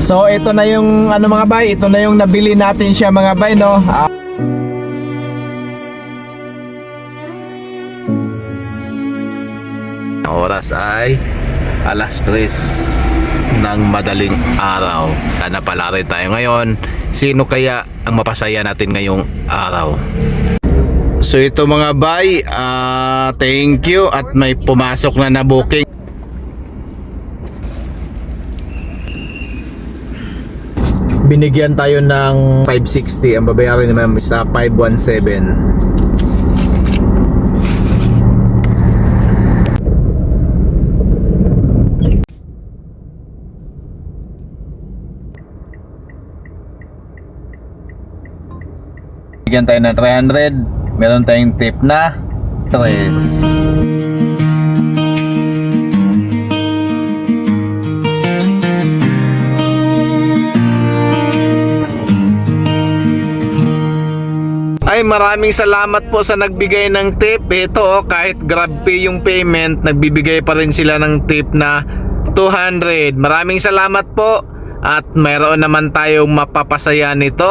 So ito na yung ano mga bay, ito na yung nabili natin siya mga bay, no. Oras ay alas 3 ng madaling araw. Napala rin tayo ngayon. Sino kaya ang mapasaya natin ngayong araw? So ito mga bay, thank you at may pumasok na booking. Binigyan tayo ng 560, ang babayaran naman sa 517. Bigyan tayo ng 300, meron tayong tip na 3. Ay, maraming salamat po sa nagbigay ng tip. Ito kahit GrabPay yung payment, nagbibigay pa rin sila ng tip na 200. Maraming salamat po at mayroon naman tayong mapapasaya nito.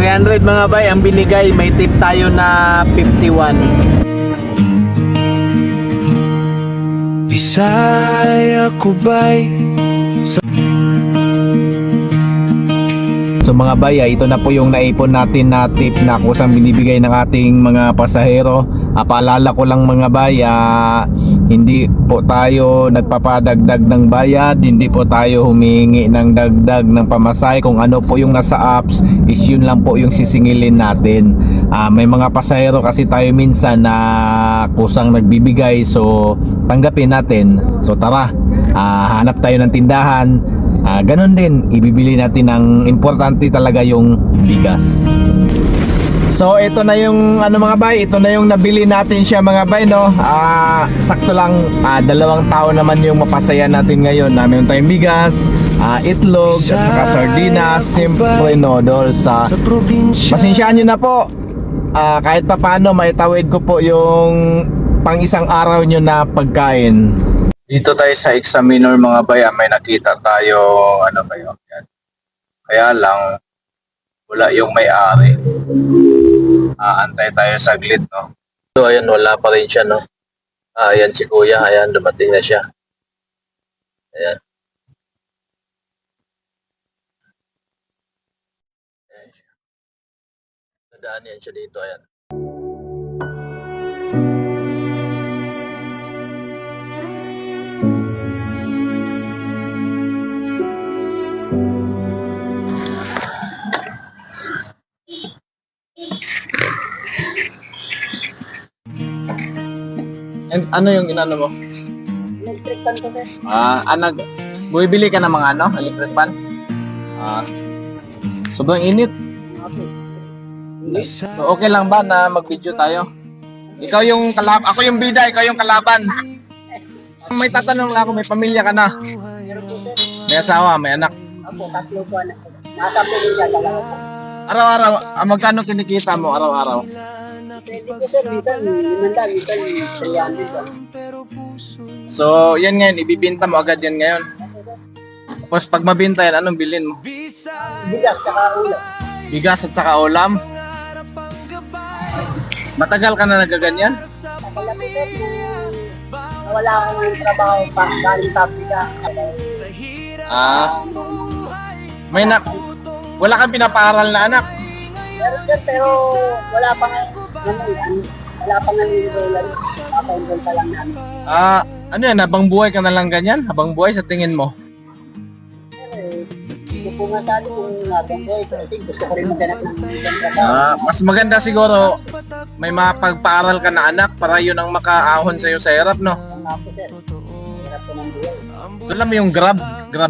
$300 mga bay ang binigay, may tip tayo na 51. Bisaya ko bay. So mga bay, ito na po yung naipon natin na tip na kusang binibigay ng ating mga pasahero. Paalala ko lang mga bay, hindi po tayo nagpapadagdag ng bayad, hindi po tayo humingi ng dagdag ng pamasahe. Kung ano po yung nasa apps is yun lang po yung sisingilin natin. May mga pasahero kasi tayo minsan na kusang nagbibigay, so tanggapin natin. So tara, hanap tayo ng tindahan. Ganon din, ibibili natin ng importante talaga yung bigas. So ito na yung ano mga bay, ito na yung nabili natin siya mga bay, no. Sakto lang, 2 tao naman yung mapasaya natin ngayon. Meron tayong bigas, itlog, at saka sardinas, simple noodles. Pasensyaan nyo na po, kahit pa paano maitawid ko po yung pang isang araw nyo na pagkain. Dito tayo sa examiner mga bay, may nakita tayo, ano ba yun? Yan. Kaya lang, wala yung may-ari. Antay tayo saglit, no? So, ayan, wala pa rin siya, no? Ayan si kuya, ayan, dumating na siya. Ayan. Ayan siya. Nadaan yan siya dito, ayan. And ano yung inano mo? Electric pan ko, sir. Bumibili ka ng mga ano, electric pan? Sobrang init. Okay. So okay lang ba na mag-video tayo? Ikaw yung kalaban, ako yung bida, ikaw yung kalaban. May tatanong lang ako, may pamilya ka na? Meron po, sir. May asawa, may anak? Opo, 3 po anak ko. Nasa po din siya, 2 po. Araw-araw, magkano kinikita mo araw-araw? Pwede po, sir. Minsan, 500, minsan 300 po. So yan ngayon, ibibinta mo agad yan ngayon. Tapos pag mabinta yan, anong bilhin mo? Bigas, saka ulo. Bigas at saka ulam? Matagal ka na nagaganyan? Wala po, sir. Wala akong trabaho pa. Galing pabrika. Wala kang pinapaaral na anak? Meron, sir, pero wala pa nga. Wala pa nga nilirolan. Papa-enroll pa lang namin. Ano yan, habang buhay ka na lang ganyan? Habang buhay sa tingin mo? Hindi po nga sabi kung habang buhay kasi gusto ko rin maghanap ng trabaho. Mas maganda siguro may mapagpaaral ka na anak para yun ang makaahon sa'yo sa hirap, no? Ang nga po, sir. Hirap po ng buhay. So alam mo yung Grab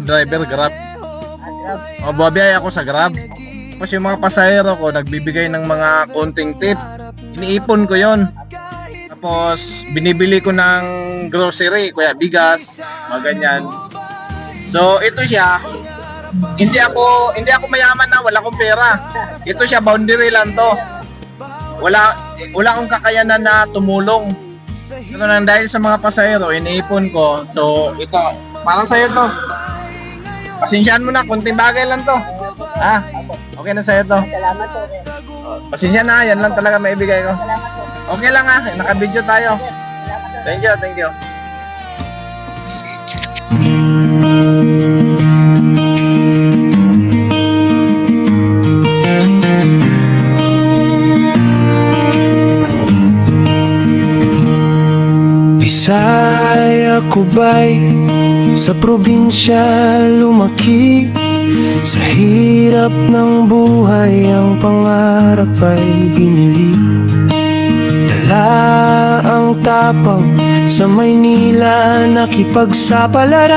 driver, Grab. Grab. Buwabiyay ako sa Grab. Tapos yung mga pasahero ko nagbibigay ng mga konting tip. Iniipon ko yon. Tapos binibili ko ng grocery, kuya bigas, mga ganyan. So ito siya, hindi ako mayaman na, wala akong pera. Ito siya, boundary lang to. Wala akong kakayanan na tumulong. Ito nang dahil sa mga pasahero, iniipon ko. So, ito, parang sa'yo to. Pasensyaan mo na, kunting bagay lang to. Ha? Okay na sa'yo to. Salamat po. Pasensya na, yan lang talaga maibigay ko. Salamat po. Okay lang ha, naka-video tayo. Salamat po. Thank you, thank you. Visaya ko ba'y sa probinsya lumaki? Sa hirap ng buhay ang pangarap ay binili. Dala ang tapang sa Maynila nakipagsapalaran.